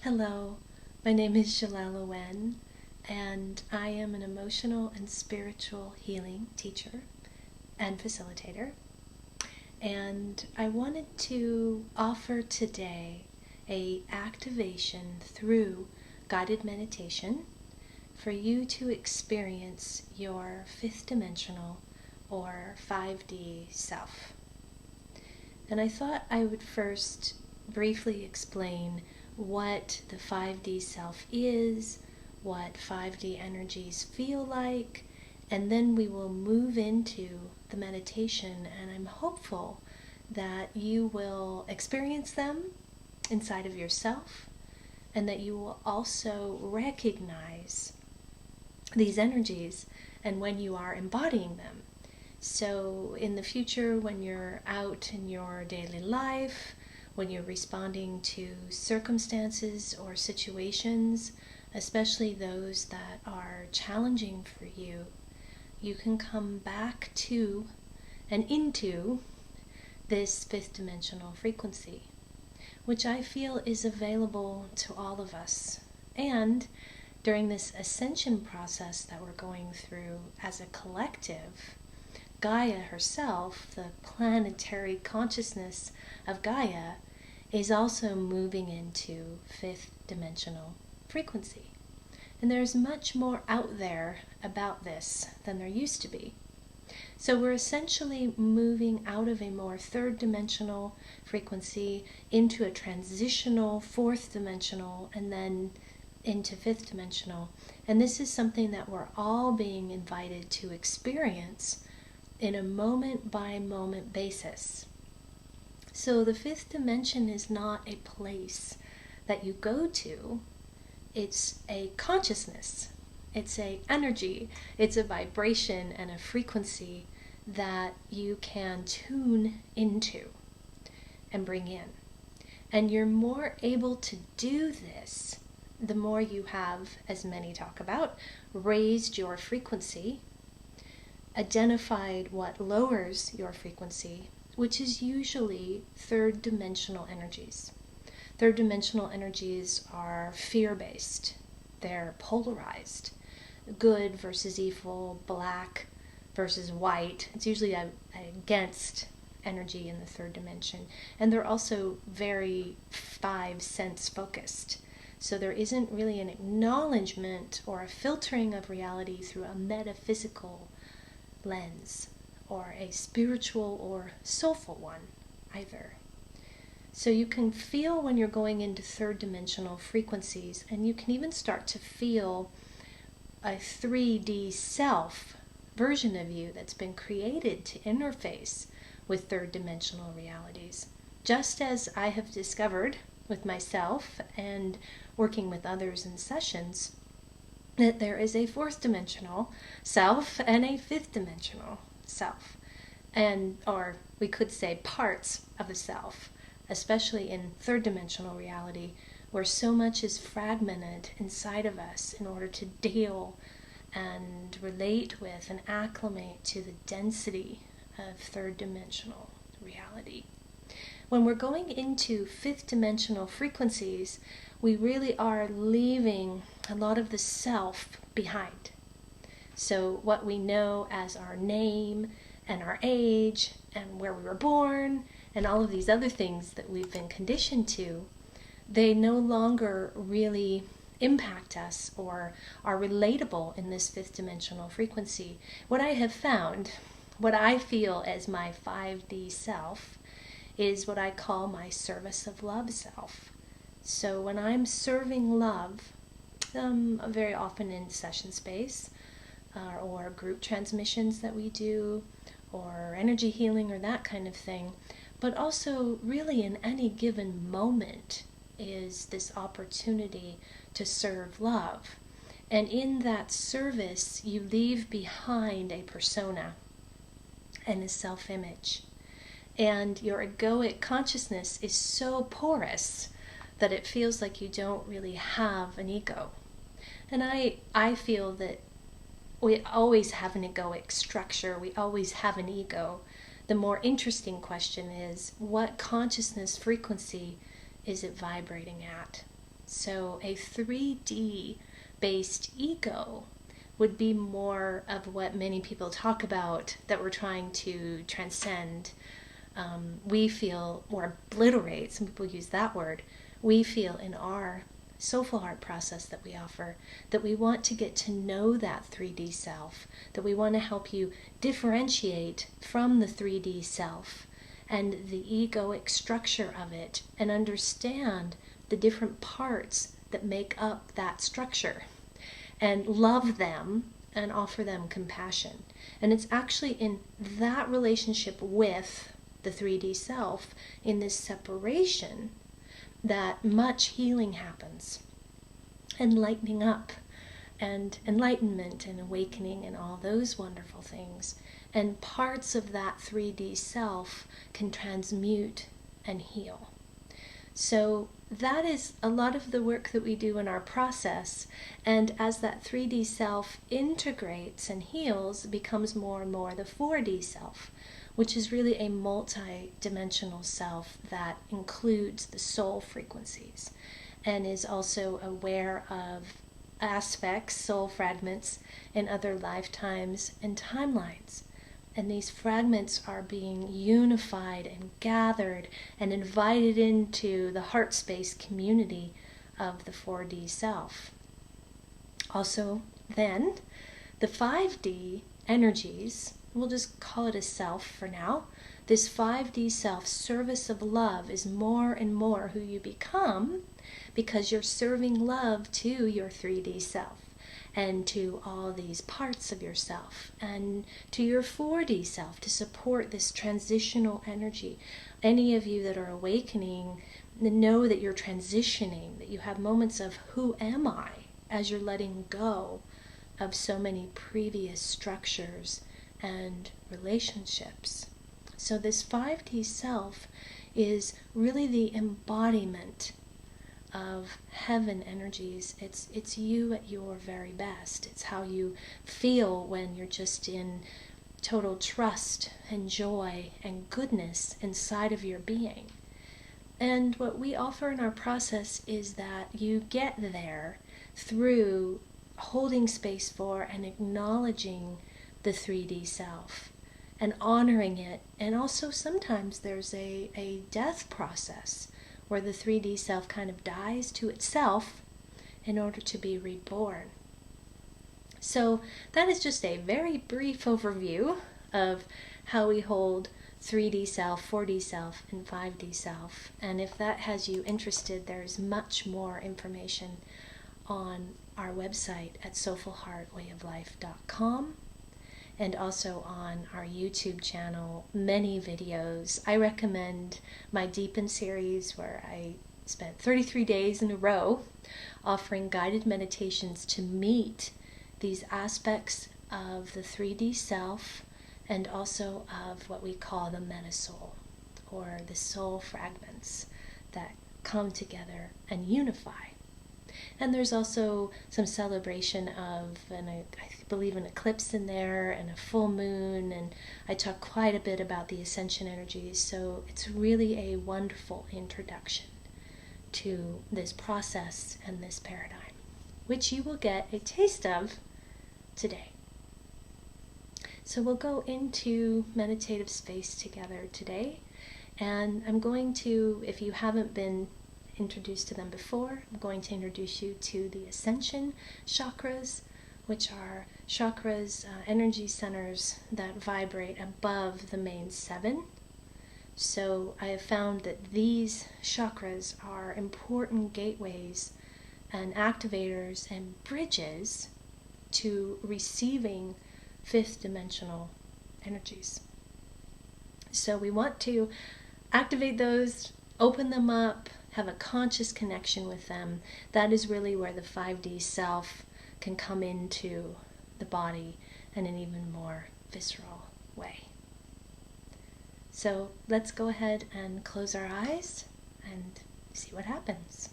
Hello, my name is Jelelle Awen, and I am an emotional and spiritual healing teacher and facilitator. And I wanted to offer today an activation through guided meditation for you to experience your fifth dimensional or 5D self. And I thought I would first briefly explain what the 5D self is, what 5D energies feel like, and then we will move into the meditation, and I'm hopeful that you will experience them inside of yourself and that you will also recognize these energies and when you are embodying them. So in the future, when you're out in your daily life, when you're responding to circumstances or situations, especially those that are challenging for you, you can come back to and into this fifth dimensional frequency, which I feel is available to all of us. And during this ascension process that we're going through as a collective, Gaia herself, the planetary consciousness of Gaia, is also moving into fifth dimensional frequency. And there's much more out there about this than there used to be. So we're essentially moving out of a more third dimensional frequency into a transitional fourth dimensional and then into fifth dimensional. And this is something that we're all being invited to experience in a moment by moment basis. So the fifth dimension is not a place that you go to. It's a consciousness. It's an energy. It's a vibration and a frequency that you can tune into and bring in. And you're more able to do this the more you have, as many talk about, raised your frequency, identified what lowers your frequency, which is usually third dimensional energies. Third dimensional energies are fear-based. They're polarized. Good versus evil, black versus white. It's usually an against energy in the third dimension. And they're also very five sense focused. So there isn't really an acknowledgement or a filtering of reality through a metaphysical lens or a spiritual or soulful one either. So you can feel when you're going into third dimensional frequencies, and you can even start to feel a 3D self version of you that's been created to interface with third dimensional realities. Just as I have discovered with myself and working with others in sessions, that there is a fourth dimensional self and a fifth dimensional self, and or we could say parts of the self, especially in third dimensional reality, where so much is fragmented inside of us in order to deal and relate with and acclimate to the density of third dimensional reality. When we're going into fifth dimensional frequencies, we really are leaving a lot of the self behind. So what we know as our name and our age and where we were born and all of these other things that we've been conditioned to, they no longer really impact us or are relatable in this fifth dimensional frequency. What I have found, what I feel as my 5D self, is what I call my service of love self. So when I'm serving love, very often in session space, or group transmissions that we do, or energy healing or that kind of thing, but also really in any given moment is this opportunity to serve love. And in that service, you leave behind a persona and a self-image. And your egoic consciousness is so porous that it feels like you don't really have an ego. And I feel that we always have an egoic structure. We always have an ego. The more interesting question is, what consciousness frequency is it vibrating at? So a 3D based ego would be more of what many people talk about that we're trying to transcend. We feel, or obliterate, some people use that word, we feel in our Soulful Heart process that we offer, that we want to get to know that 3D self, that we want to help you differentiate from the 3D self and the egoic structure of it and understand the different parts that make up that structure and love them and offer them compassion. And it's actually in that relationship with the 3D self, in this separation, that much healing happens, and lightening up, and enlightenment and awakening and all those wonderful things. And parts of that 3D self can transmute and heal. So that is a lot of the work that we do in our process. And as that 3D self integrates and heals, it becomes more and more the 4D self, which is really a multi-dimensional self that includes the soul frequencies and is also aware of aspects, soul fragments in other lifetimes and timelines. And these fragments are being unified and gathered and invited into the heart space community of the 4D self. Also, then, the 5D energies, we'll just call it a self for now. This 5D self, service of love, is more and more who you become because you're serving love to your 3D self and to all these parts of yourself and to your 4D self to support this transitional energy. Any of you that are awakening know that you're transitioning, that you have moments of who am I as you're letting go of so many previous structures and relationships. So this 5D self is really the embodiment of heaven energies. It's you at your very best. It's how you feel when you're just in total trust and joy and goodness inside of your being. And what we offer in our process is that you get there through holding space for and acknowledging the 3D self and honoring it. And also sometimes there's a death process where the 3D self kind of dies to itself in order to be reborn. So that is just a very brief overview of how we hold 3D self, 4D self, and 5D self. And if that has you interested, there's much more information on our website at SoulFullHeartWayOfLife.com. And also on our YouTube channel, many videos. I recommend my Deepen series, where I spent 33 days in a row offering guided meditations to meet these aspects of the 3D self and also of what we call the meta-soul, or the soul fragments that come together and unify. And there's also some celebration of, I believe, an eclipse in there and a full moon, and I talk quite a bit about the Ascension energies, so it's really a wonderful introduction to this process and this paradigm, which you will get a taste of today. So we'll go into meditative space together today, and I'm going to, if you haven't been introduced to them before, I'm going to introduce you to the Ascension chakras, which are chakras, energy centers that vibrate above the main 7. So I have found that these chakras are important gateways and activators and bridges to receiving 5th dimensional energies. So we want to activate those, open them up, have a conscious connection with them. That is really where the 5D self can come into the body in an even more visceral way. So let's go ahead and close our eyes and see what happens.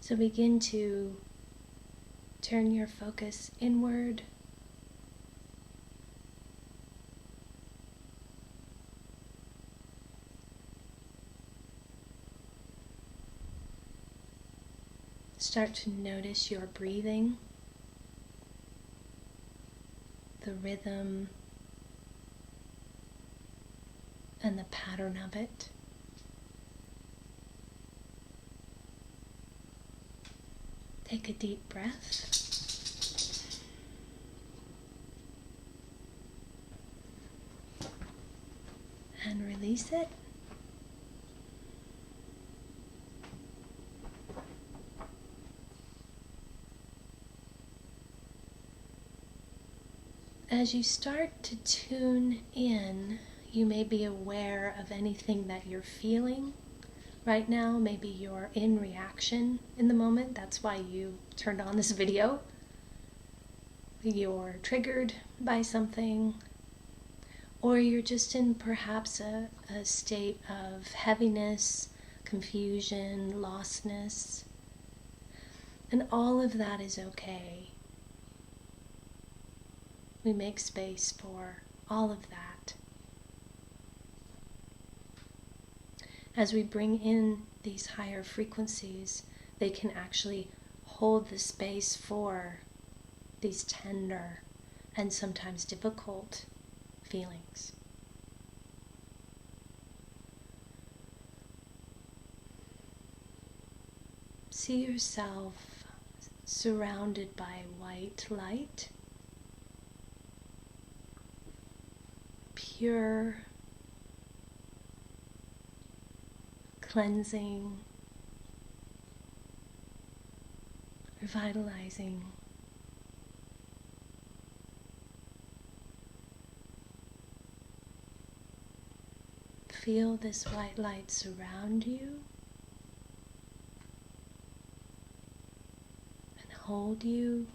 So begin to turn your focus inward Start to notice your breathing, the rhythm, and the pattern of it. Take a deep breath. And release it. As you start to tune in, you may be aware of anything that you're feeling right now. Maybe you're in reaction in the moment. That's why you turned on this video. You're triggered by something, or you're just in perhaps a state of heaviness, confusion, lostness. And all of that is okay. We make space for all of that. As we bring in these higher frequencies, they can actually hold the space for these tender and sometimes difficult feelings. See yourself surrounded by white light, pure, cleansing, revitalizing. Feel this white light surround you and hold you.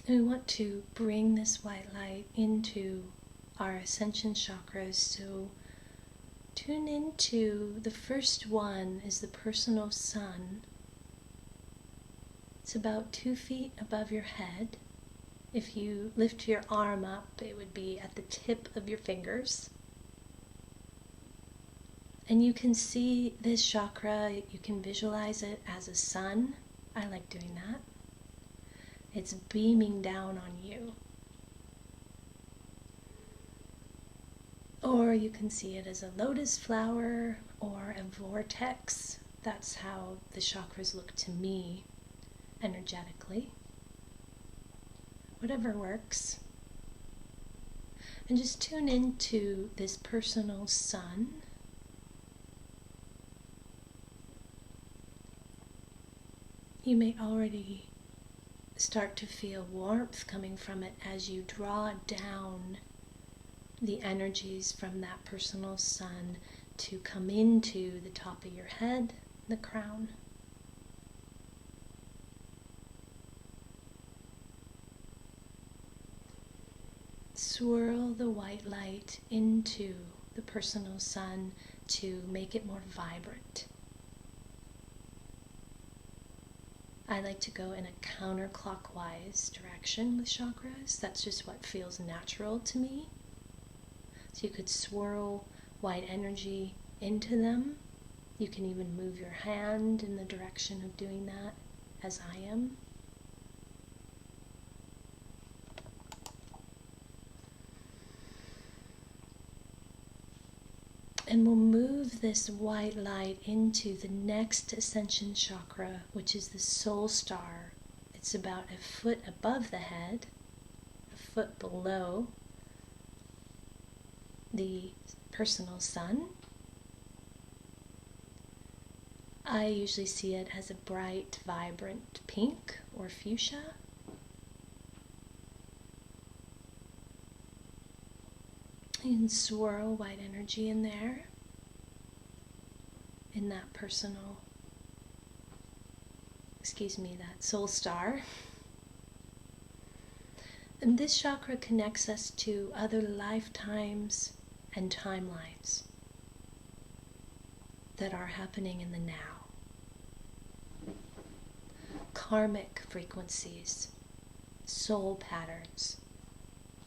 And we want to bring this white light into our Ascension chakras. So tune into the first one is the personal sun. It's about 2 feet above your head. If you lift your arm up, it would be at the tip of your fingers. And you can see this chakra, you can visualize it as a sun. I like doing that. It's beaming down on you. Or you can see it as a lotus flower or a vortex. That's how the chakras look to me energetically. Whatever works. And just tune into this personal sun. You may already start to feel warmth coming from it as you draw down the energies from that personal sun to come into the top of your head, the crown. Swirl the white light into the personal sun to make it more vibrant. I like to go in a counterclockwise direction with chakras. That's just what feels natural to me. So you could swirl white energy into them. You can even move your hand in the direction of doing that, as I am. And we'll move this white light into the next Ascension chakra, which is the soul star. It's about 1 foot above the head, 1 foot below the personal sun. I usually see it as a bright, vibrant pink or fuchsia. You can swirl white energy in there, in that personal, that soul star. And this chakra connects us to other lifetimes and timelines that are happening in the now. Karmic frequencies. soul patterns,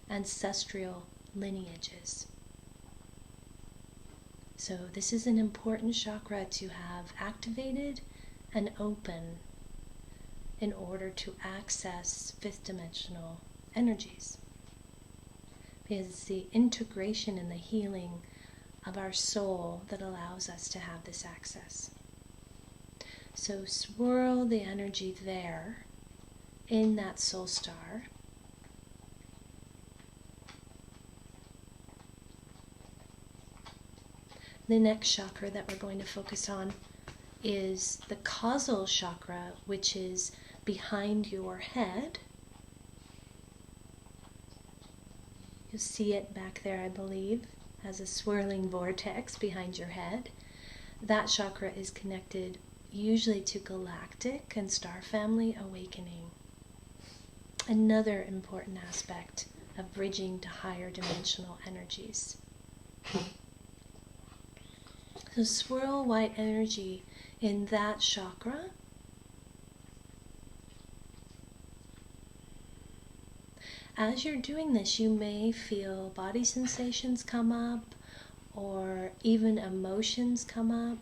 ancestral lineages. So this is an important chakra to have activated and open in order to access fifth dimensional energies. Because it's the integration and the healing of our soul that allows us to have this access. So swirl the energy there in that soul star. The next chakra that we're going to focus on is the causal chakra, which is behind your head. You'll see it back there, I believe, as a swirling vortex behind your head. That chakra is connected usually to galactic and star family awakening. Another important aspect of bridging to higher dimensional energies. So swirl white energy in that chakra. As you're doing this, you may feel body sensations come up, or even emotions come up.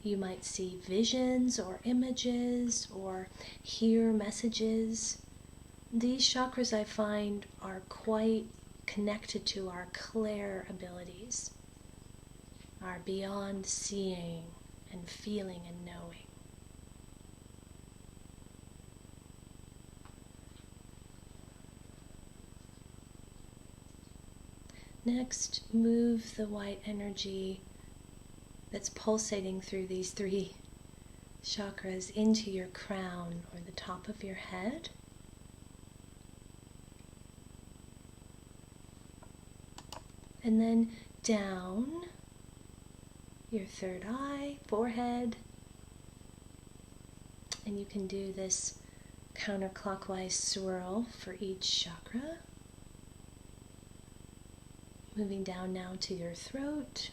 You might see visions or images or hear messages. These chakras, I find, are quite connected to our clair abilities, our beyond seeing and feeling and knowing. Next, move the white energy that's pulsating through these three chakras into your crown or the top of your head. And then down your third eye, forehead. And you can do this counterclockwise swirl for each chakra. Moving down now to your throat,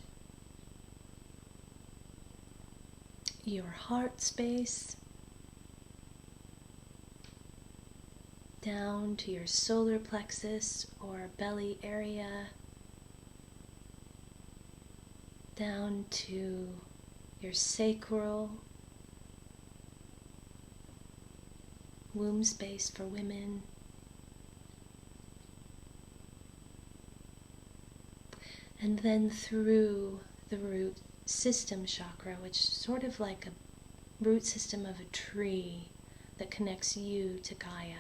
your heart space, down to your solar plexus or belly area, down to your sacral, womb space for women, and then through the root system chakra, which is sort of like a root system of a tree that connects you to Gaia.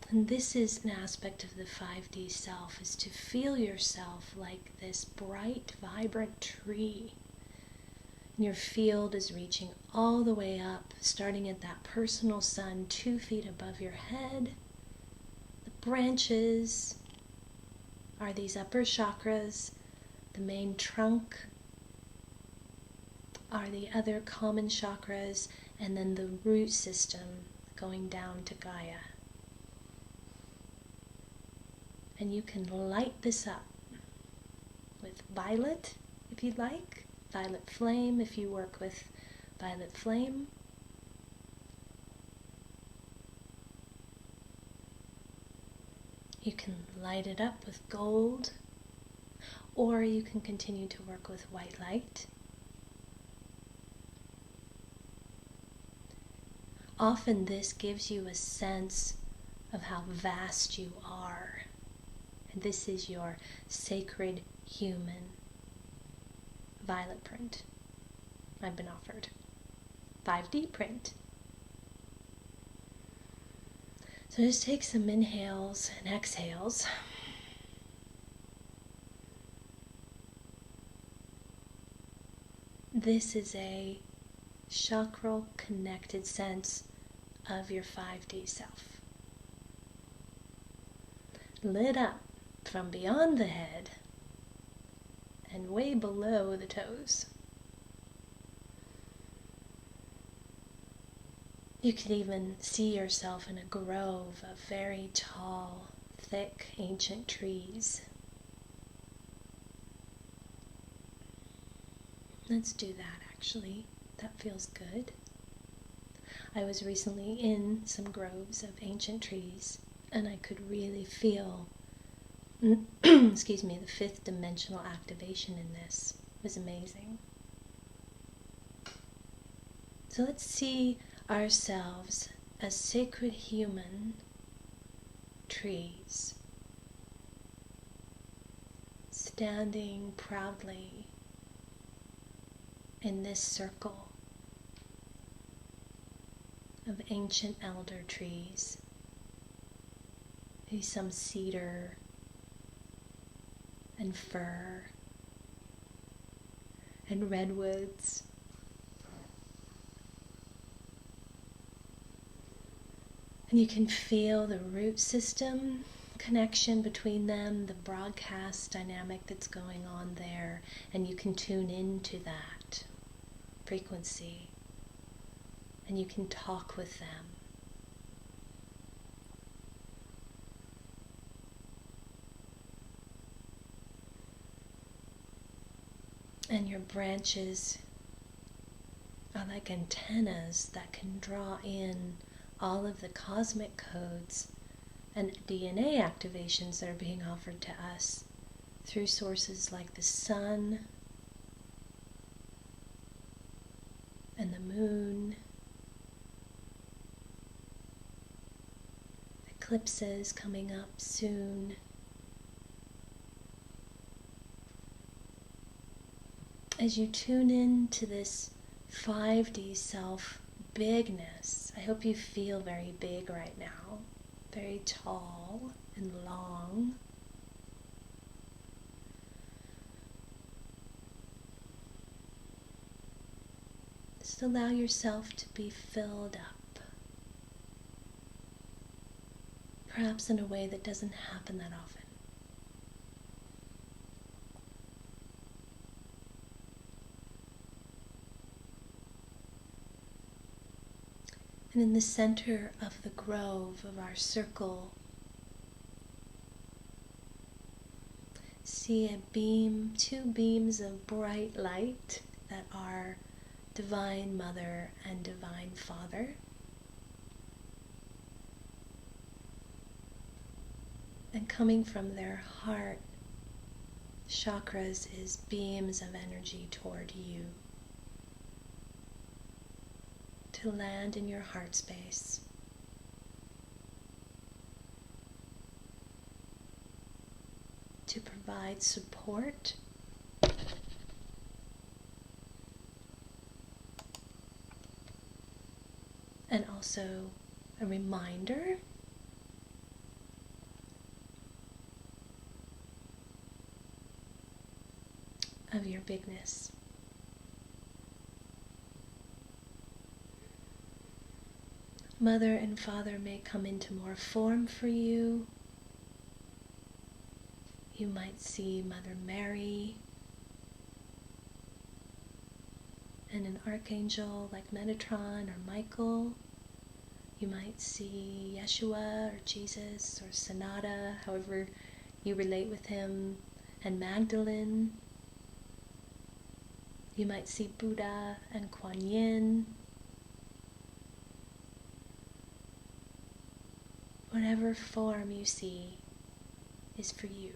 And this is an aspect of the 5D self, is to feel yourself like this bright, vibrant tree. And your field is reaching all the way up, starting at that personal sun 2 feet above your head. Branches are these upper chakras. The main trunk are the other common chakras, and then the root system going down to Gaia. And you can light this up with violet if you'd like, violet flame if you work with violet flame. You can light it up with gold, or you can continue to work with white light. Often this gives you a sense of how vast you are. And this is your sacred human violet print. I've been offered 5D print. So just take some inhales and exhales. This is a chakral connected sense of your 5D self. Lit up from beyond the head and way below the toes. You could even see yourself in a grove of very tall, thick, ancient trees. Let's do that, actually. That feels good. I was recently in some groves of ancient trees, and I could really feel, excuse me, the fifth dimensional activation in this. It was amazing. So let's see ourselves as sacred human trees, standing proudly in this circle of ancient elder trees. Maybe some cedar and fir and redwoods. And you can feel the root system connection between them, the broadcast dynamic that's going on there, and you can tune into that frequency and you can talk with them. And your branches are like antennas that can draw in all of the cosmic codes and DNA activations that are being offered to us through sources like the sun and the moon, eclipses coming up soon. As you tune in to this 5D self bigness, I hope you feel very big right now, very tall and long. Just allow yourself to be filled up, perhaps in a way that doesn't happen that often. And in the center of the grove of our circle, see a beam, two beams of bright light that are Divine Mother and Divine Father. And coming from their heart chakras is beams of energy toward you, to land in your heart space. To provide support and also a reminder of your bigness. Mother and Father may come into more form for you. You might see Mother Mary and an archangel like Metatron or Michael. You might see Yeshua or Jesus or Sonata, however you relate with him, and Magdalene. You might see Buddha and Kuan Yin. Whatever form you see is for you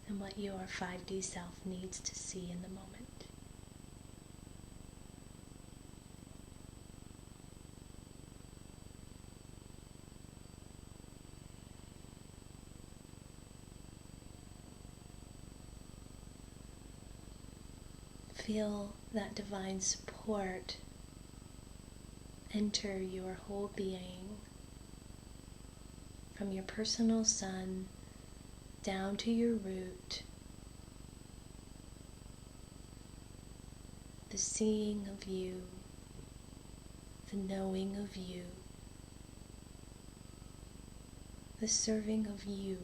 and what your 5D self needs to see in the moment. Feel that divine support enter your whole being, from your personal sun down to your root, the seeing of you, the knowing of you, the serving of you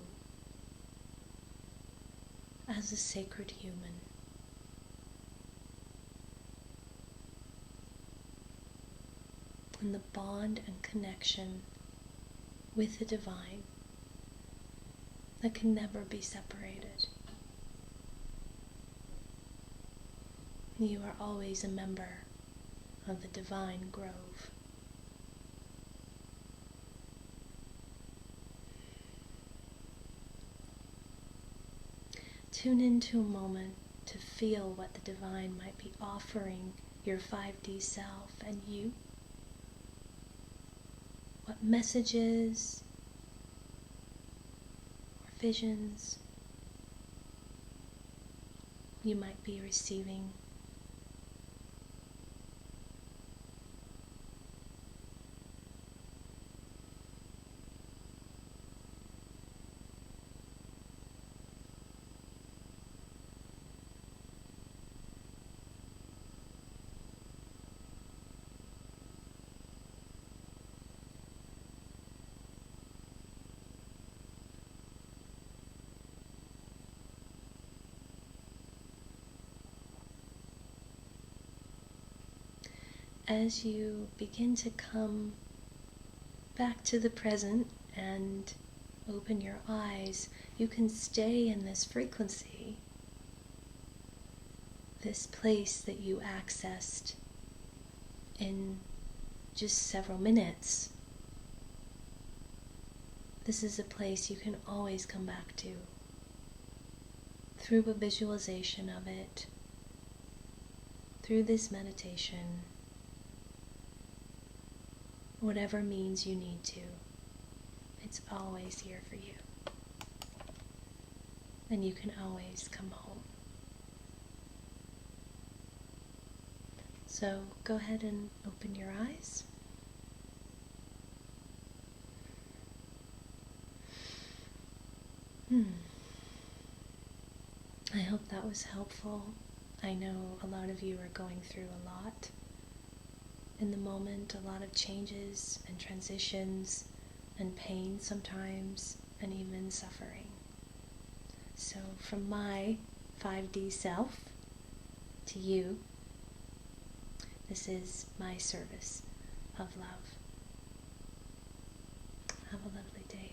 as a sacred human. And the bond and connection with the divine that can never be separated. You are always a member of the divine grove. Tune into a moment to feel what the divine might be offering your 5D self and you. What messages or visions you might be receiving. As you begin to come back to the present and open your eyes, you can stay in this frequency, this place that you accessed in just several minutes. This is a place you can always come back to through a visualization of it, through this meditation, whatever means you need to. It's always here for you. And you can always come home. So go ahead and open your eyes. I hope that was helpful. I know a lot of you are going through a lot in the moment, a lot of changes and transitions and pain sometimes, and even suffering. So from my 5D self to you, this is my service of love. Have a lovely day.